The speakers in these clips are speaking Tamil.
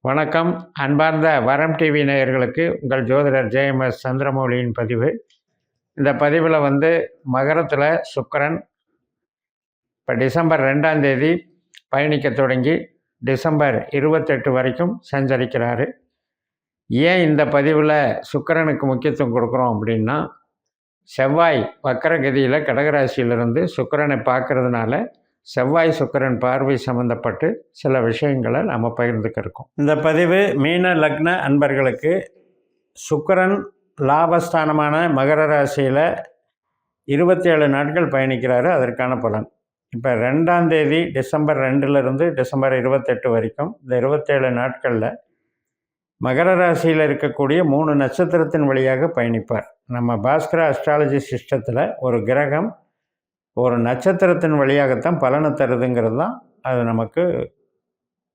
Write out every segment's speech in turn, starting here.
வணக்கம். அன்பார்ந்த வரம் டிவி நேயர்களுக்கு உங்கள் ஜோதிடர் ஜேஎம்எஸ் சந்திரமௌலியின் பதிவு. இந்த பதிவில் மகரத்தில் சுக்கிரன் இப்போ டிசம்பர் 2ஆம் தேதி பயணிக்க தொடங்கி டிசம்பர் 28 வரைக்கும் சஞ்சரிக்கிறாரு. ஏன் இந்த பதிவில் சுக்கிரனுக்கு முக்கியத்துவம் கொடுக்குறோம் அப்படின்னா, செவ்வாய் வக்கரகதியில் கடகராசியிலிருந்து சுக்கிரனை பார்க்கறதுனால செவ்வாய் சுக்கிரன் பார்வை சம்மந்தப்பட்டு சில விஷயங்களை நம்ம பகிர்ந்துக்கிருக்கோம். இந்த பதிவு மீன லக்ன அன்பர்களுக்கு சுக்கிரன் லாபஸ்தானமான மகர ராசியில் 27 நாட்கள் பயணிக்கிறாரு. அதற்கான பலன் இப்போ 2ஆம் தேதி டிசம்பர் 2லிருந்து டிசம்பர் 28 வரைக்கும் இந்த 27 நாட்களில் மகர ராசியில் இருக்கக்கூடிய 3 நட்சத்திரத்தின் வழியாக பயணிப்பார். நம்ம பாஸ்கர அஸ்ட்ராலஜி சிஸ்டத்தில் ஒரு கிரகம் ஒரு நட்சத்திரத்தின் வழியாகத்தான் பலனை தருதுங்கிறது தான் அது நமக்கு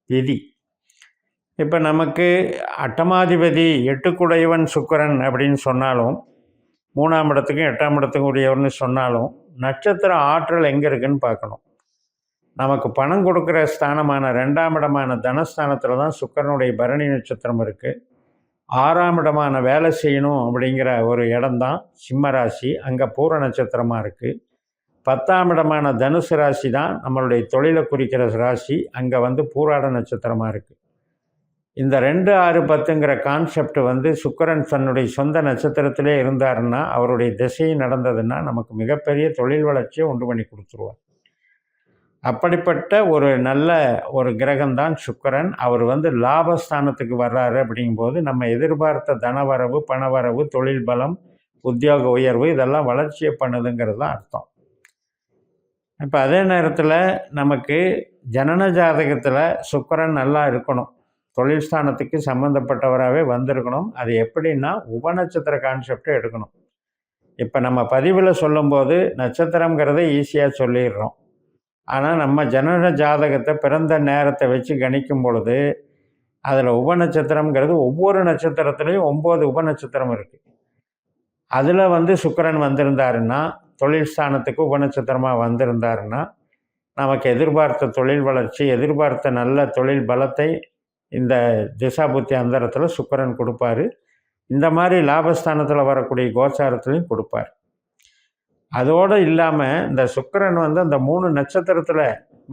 விதி. இப்போ நமக்கு அட்டமாதிபதி 8 சுக்கிரன் அப்படின்னு சொன்னாலும், 3ஆம் இடத்துக்கும் 8ஆம் இடத்துக்கும் உரியவர்னு சொன்னாலும், நட்சத்திர ஆற்றல் எங்கே இருக்குதுன்னு பார்க்கணும். நமக்கு பணம் கொடுக்குற ஸ்தானமான 2ஆம் இடமான தனஸ்தானத்தில் தான் சுக்கிரனுடைய பரணி நட்சத்திரம் இருக்குது. 6ஆம் இடமான வேலை செய்யணும் அப்படிங்கிற ஒரு இடம்தான் சிம்ம ராசி, அங்கே பூர நட்சத்திரமாக இருக்குது. 10ஆம் இடமான தனுசு ராசி தான் நம்மளுடைய தொழிலை குறிக்கிற ராசி, அங்கே பூராட நட்சத்திரமாக இருக்குது. இந்த 2, 6, 10ங்கிற கான்செப்ட் சுக்கிரன் தன்னுடைய சொந்த நட்சத்திரத்திலே இருந்தாருன்னா, அவருடைய திசை நடந்ததுன்னா நமக்கு மிகப்பெரிய தொழில் வளர்ச்சியை உண்டு பண்ணி கொடுத்துருவார். அப்படிப்பட்ட ஒரு நல்ல ஒரு கிரகம்தான் சுக்கிரன். அவர் லாபஸ்தானத்துக்கு வர்றாரு அப்படிங்கும்போது நம்ம எதிர்பார்த்த தனவரவு, பணவரவு, தொழில் பலம், உத்தியோக உயர்வு இதெல்லாம் வளர்ச்சியை பண்ணுதுங்கிறது தான் அர்த்தம். இப்போ அதே நேரத்தில் நமக்கு ஜனன ஜாதகத்தில் சுக்கிரன் நல்லா இருக்கணும், தொழில் ஸ்தானத்துக்கு சம்மந்தப்பட்டவராகவே வந்திருக்கணும். அது எப்படின்னா உபநட்சத்திர கான்செப்டை எடுக்கணும். இப்போ நம்ம பதிவில் சொல்லும்போது நட்சத்திரங்கிறத ஈஸியாக சொல்லிடுறோம். ஆனால் நம்ம ஜனன ஜாதகத்தை பிறந்த நேரத்தை வச்சு கணிக்கும் பொழுது அதில் உபநட்சத்திரங்கிறது ஒவ்வொரு நட்சத்திரத்துலேயும் 9 உபநட்சத்திரம் இருக்குது. அதில் சுக்கிரன் வந்திருந்தாருன்னா, தொழில் ஸ்தானத்துக்கு உபநட்சத்திரமாக வந்திருந்தாருன்னா நமக்கு எதிர்பார்த்த தொழில் வளர்ச்சி, எதிர்பார்த்த நல்ல தொழில் பலத்தை இந்த திசாபுத்தி அந்தரத்தில் சுக்கிரன் கொடுப்பார். இந்த மாதிரி லாபஸ்தானத்தில் வரக்கூடிய கோச்சாரத்துலையும் கொடுப்பார். அதோடு இல்லாமல் இந்த சுக்கிரன் அந்த 3 நட்சத்திரத்தில்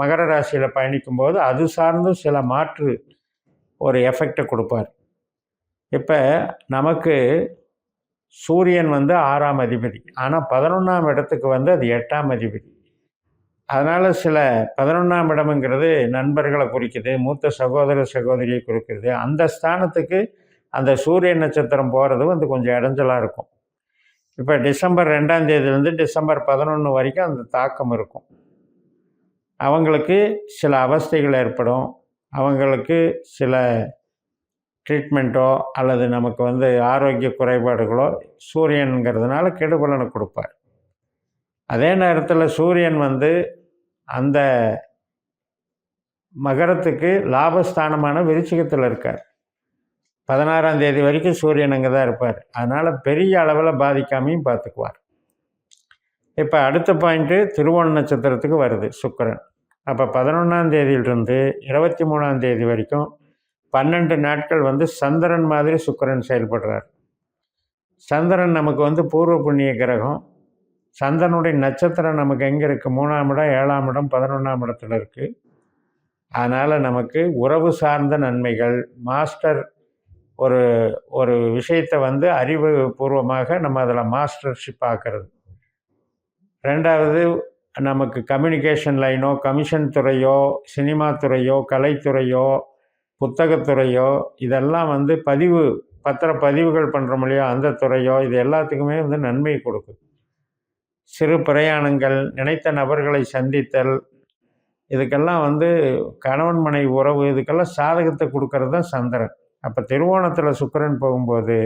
மகர ராசியில் பயணிக்கும்போது அது சார்ந்தும் சில மாற்று ஒரு எஃபெக்டை கொடுப்பார். இப்போ நமக்கு சூரியன் 6ஆம் அதிபதி, ஆனால் 11ஆம் இடத்துக்கு அது 8ஆம் அதிபதி. அதனால் சில 11ஆம் இடம்ங்கிறது நண்பர்களை குறிக்குது, மூத்த சகோதர சகோதரியை குறிக்கிறது. அந்த ஸ்தானத்துக்கு அந்த சூரிய நட்சத்திரம் போகிறது கொஞ்சம் இடைஞ்சலாக இருக்கும். இப்போ டிசம்பர் 2ஆம் தேதியிலேருந்து டிசம்பர் 11 வரைக்கும் அந்த தாக்கம் இருக்கும். அவங்களுக்கு சில அவஸ்தைகள் ஏற்படும், அவங்களுக்கு சில ட்ரீட்மெண்ட்டோ அல்லது நமக்கு ஆரோக்கிய குறைபாடுகளோ சூரியனுங்கிறதுனால கெடுபலனை கொடுப்பார். அதே நேரத்தில் சூரியன் அந்த மகரத்துக்கு லாபஸ்தானமான விருச்சிகத்தில் இருக்கார். 16ஆம் தேதி வரைக்கும் சூரியன் அங்கே தான் இருப்பார். அதனால் பெரிய அளவில் பாதிக்காமையும் பார்த்துக்குவார். இப்போ அடுத்த பாயிண்ட்டு திருவோண நட்சத்திரத்துக்கு வருது சுக்கிரன். அப்போ 11ஆம் தேதியிலிருந்து 23ஆம் தேதி வரைக்கும் 12 நாட்கள் சந்திரன் மாதிரி சுக்கிரன் செயல்படுறார். சந்திரன் நமக்கு பூர்வ புண்ணிய கிரகம். சந்திரனுடைய நட்சத்திரம் நமக்கு எங்கே இருக்குது? 3ஆம் இடம், 7ஆம் இடம், 11ஆம் இடத்துல இருக்குது. அதனால் நமக்கு உறவு சார்ந்த நன்மைகள், மாஸ்டர் ஒரு ஒரு விஷயத்தை அறிவு பூர்வமாக நம்ம அதில் மாஸ்டர்ஷிப் ஆக்கிறது. 2வது நமக்கு கம்யூனிகேஷன் லைனோ, கமிஷன் துறையோ, சினிமா துறையோ, கலைத்துறையோ, புத்தகத்துறையோ இதெல்லாம் பதிவுகள் பண்ணுறோம் இல்லையோ, அந்த துறையோ இது எல்லாத்துக்குமே நன்மை கொடுக்குது. சிறு பிரயாணங்கள், நினைத்த நபர்களை சந்தித்தல், இதுக்கெல்லாம் கணவன் மனைவி உறவு இதுக்கெல்லாம் சாதகத்தை கொடுக்கறது தான் சந்திரன். அப்போ திருவோணத்தில் சுக்கிரன் போகும்போது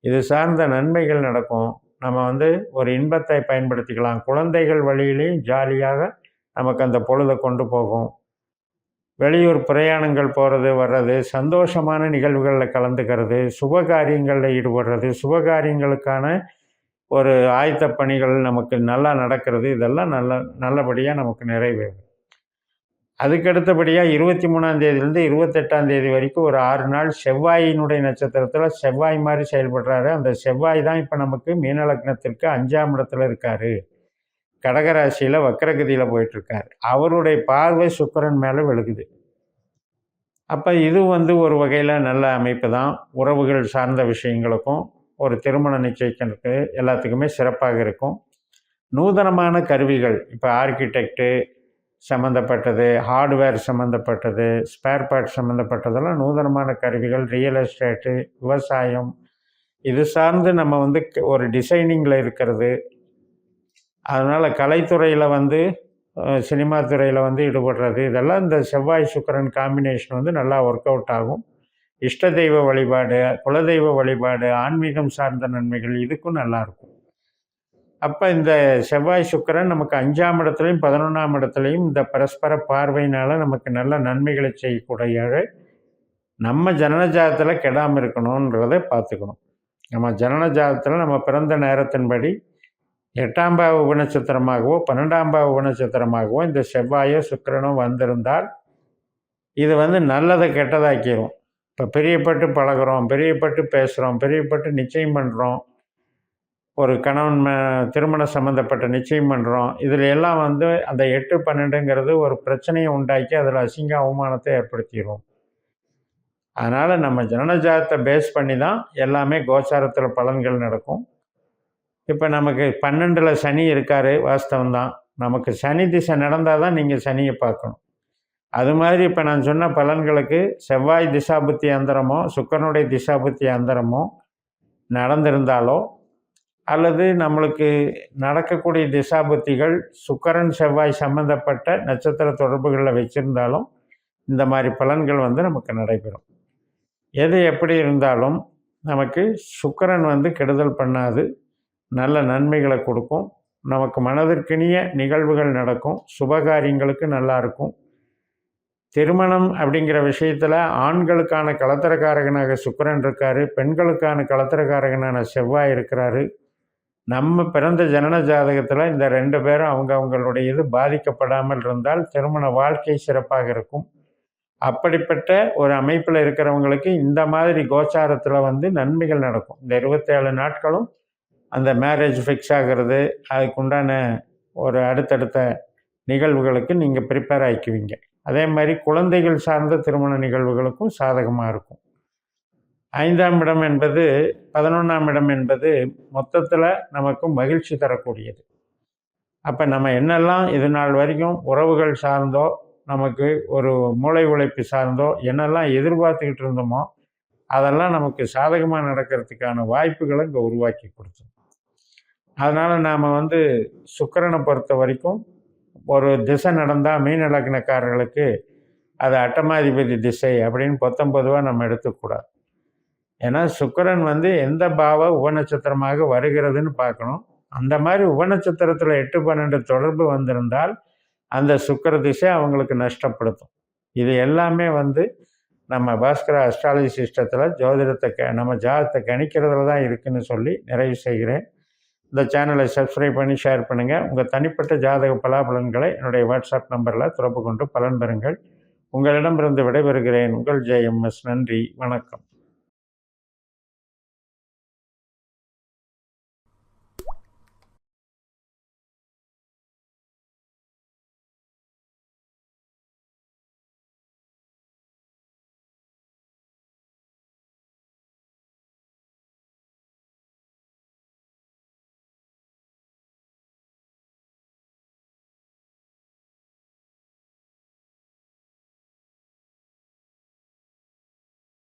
இது சார்ந்த நன்மைகள் நடக்கும். நம்ம ஒரு இன்பத்தை பயன்படுத்திக்கலாம். குழந்தைகள் வழியிலையும் ஜாலியாக நமக்கு அந்த பொழுதை கொண்டு போகும். வெளியூர் பிரயாணங்கள் போகிறது வர்றது, சந்தோஷமான நிகழ்வுகளில் கலந்துக்கிறது, சுபகாரியங்களில் ஈடுபடுறது, சுபகாரியங்களுக்கான ஒரு ஆயத்த பணிகள் நமக்கு நல்லா நடக்கிறது, இதெல்லாம் நல்லபடியாக நமக்கு நிறைவேறும். அதுக்கு அடுத்தபடியாக 23ஆம் தேதியிலேருந்து 28ஆம் தேதி வரைக்கும் ஒரு 6 நாள் செவ்வாயினுடைய நட்சத்திரத்தில் செவ்வாய் மாதிரி செயல்படுறாரு. அந்த செவ்வாய் தான் இப்போ நமக்கு மீன லக்னத்திற்கு 5ஆம் இடத்துல இருக்கார். கடகராசியில் வக்கரகதியில் போயிட்டுருக்கார். அவருடைய பார்வை சுக்கிரன் மேலே விழுகுது. அப்போ இது ஒரு வகையில் நல்ல அமைப்பு தான். உறவுகள் சார்ந்த விஷயங்களுக்கும் ஒரு திருமணம் நிச்சயிக்கிறதுக்கு எல்லாத்துக்குமே சிறப்பாக இருக்கும். நூதனமான கருவிகள், இப்போ ஆர்கிடெக்டு சம்மந்தப்பட்டது, ஹார்ட்வேர் சம்மந்தப்பட்டது, ஸ்பேர் பார்ட் சம்மந்தப்பட்டதெல்லாம் நூதனமான கருவிகள், ரியல் எஸ்டேட்டு, விவசாயம், இது சார்ந்து நம்ம ஒரு டிசைனிங்கில் இருக்கிறது. அதனால் கலைத்துறையில் சினிமா துறையில் ஈடுபடுறது, இதெல்லாம் இந்த செவ்வாய் சுக்கிரன் காம்பினேஷன் நல்லா ஒர்க் அவுட் ஆகும். இஷ்ட தெய்வ வழிபாடு, குலதெய்வ வழிபாடு, ஆன்மீகம் சார்ந்த நன்மைகள் இதுக்கும் நல்லாயிருக்கும். அப்போ இந்த செவ்வாய் சுக்கிரன் நமக்கு 5ஆம் இடத்துலையும் 11ஆம் இடத்துலையும் இந்த பரஸ்பர பார்வையினால் நமக்கு நல்ல நன்மைகளை செய்யக்கூடிய நம்ம ஜனனஜாதத்தில் கெடாமல் இருக்கணுன்றதை பார்த்துக்கணும். நம்ம ஜனனஜாதத்தில் நம்ம பிறந்த நேரத்தின்படி 8ஆம் பாவ உபநட்சத்திரமாகவோ 12ஆம் பாவ உபநட்சத்திரமாகவோ இந்த செவ்வாயோ சுக்கிரனோ வந்திருந்தால் இது நல்லதை கெட்டதாக்கிடும். இப்போ பிரியப்பட்டு பழகிறோம், பிரியப்பட்டு பேசுகிறோம், பிரியப்பட்டு நிச்சயம் பண்ணுறோம், ஒரு கணவன் திருமணம் சம்மந்தப்பட்ட நிச்சயம் பண்ணுறோம். இதில் எல்லாம் அந்த 8, 12ங்கிறது ஒரு பிரச்சனையை உண்டாக்கி அதில் அசிங்க அவமானத்தை ஏற்படுத்திடும். அதனால் நம்ம ஜனனஜாதத்தை பேஸ் பண்ணி தான் எல்லாமே கோச்சாரத்தில் பலன்கள் நடக்கும். இப்போ நமக்கு 12ல் சனி இருக்கார், வாஸ்தவம்தான். நமக்கு சனி திசை நடந்தால் தான் நீங்கள் சனியை பார்க்கணும். அது மாதிரி இப்போ நான் சொன்ன பலன்களுக்கு செவ்வாய் திசாபுத்தி அந்தரமோ சுக்கிரனுடைய திசாபுத்தி அந்தரமோ நடந்திருந்தாலோ அல்லது நம்மளுக்கு நடக்கக்கூடிய திசாபுத்திகள் சுக்கிரன் செவ்வாய் சம்மந்தப்பட்ட நட்சத்திர தொடர்புகளில் வச்சுருந்தாலும் இந்த மாதிரி பலன்கள் நமக்கு நடைபெறும். எது எப்படி இருந்தாலும் நமக்கு சுக்கிரன் கெடுதல் பண்ணாது, நல்ல நன்மைகளை கொடுக்கும். நமக்கு மனதிற்கினிய நிகழ்வுகள் நடக்கும், சுபகாரியங்களுக்கு நல்லாயிருக்கும். திருமணம் அப்படிங்கிற விஷயத்தில் ஆண்களுக்கான கலத்திரக்காரகனாக சுக்கிரன் இருக்கார், பெண்களுக்கான கலத்திரக்காரகனான செவ்வாய் இருக்கிறாரு. நம்ம பிறந்த ஜனன ஜாதகத்தில் இந்த 2 பேரும் அவங்களுடைய இது பாதிக்கப்படாமல் இருந்தால் திருமண வாழ்க்கை சிறப்பாக இருக்கும். அப்படிப்பட்ட ஒரு அமைப்பில் இருக்கிறவங்களுக்கு இந்த மாதிரி கோச்சாரத்தில் நன்மைகள் நடக்கும். இந்த 27 நாட்களும் அந்த மேரேஜ் ஃபிக்ஸ் ஆகிறது, அதுக்குண்டான ஒரு அடுத்தடுத்த நிகழ்வுகளுக்கு நீங்கள் ப்ரிப்பேர் ஆகிக்குவீங்க. அதே மாதிரி குழந்தைகள் சார்ந்த திருமண நிகழ்வுகளுக்கும் சாதகமாக இருக்கும். 5ஆம் இடம் என்பது 11ஆம் இடம் என்பது மொத்தத்தில் நமக்கு மகிழ்ச்சி தரக்கூடியது. அப்போ நம்ம என்னெல்லாம் இது நாள் வரைக்கும் உறவுகள் சார்ந்தோ நமக்கு ஒரு மூளை உழைப்பு சார்ந்தோ என்னெல்லாம் எதிர்பார்த்துக்கிட்டு இருந்தோமோ அதெல்லாம் நமக்கு சாதகமாக நடக்கிறதுக்கான வாய்ப்புகளை இங்கே உருவாக்கி கொடுத்தோம். அதனால் நாம் சுக்கிரனை பொறுத்த வரைக்கும் ஒரு திசை நடந்தால் மீன லக்னக்காரர்களுக்கு அது அட்டமாதிபதி திசை அப்படின்னு 19 நம்ம எடுத்துக்கூடாது. ஏன்னா சுக்கிரன் எந்த பாவ உபநட்சத்திரமாக வருகிறதுன்னு பார்க்கணும். அந்த மாதிரி உபநட்சத்திரத்தில் 8, 12 தொடர்பு வந்திருந்தால் அந்த சுக்கிர திசை அவங்களுக்கு நஷ்டப்படுத்தும். இது எல்லாமே நம்ம பாஸ்கரா அஸ்ட்ராலஜி சிஸ்டத்தில் ஜோதிடத்தை நம்ம ஜாதகத்தை கணிக்கிறதுல தான் இருக்குதுன்னு சொல்லி நிறைவு செய்கிறேன். இந்த சேனலை சப்ஸ்கிரைப் பண்ணி ஷேர் பண்ணுங்கள். உங்கள் தனிப்பட்ட ஜாதக பலாபலன்களை என்னுடைய வாட்ஸ்அப் நம்பரில் தொடர்பு கொண்டு பலன் பெறுங்கள். உங்களிடமிருந்து விடைபெறுகிறேன். உங்கள் JMS. நன்றி, வணக்கம்.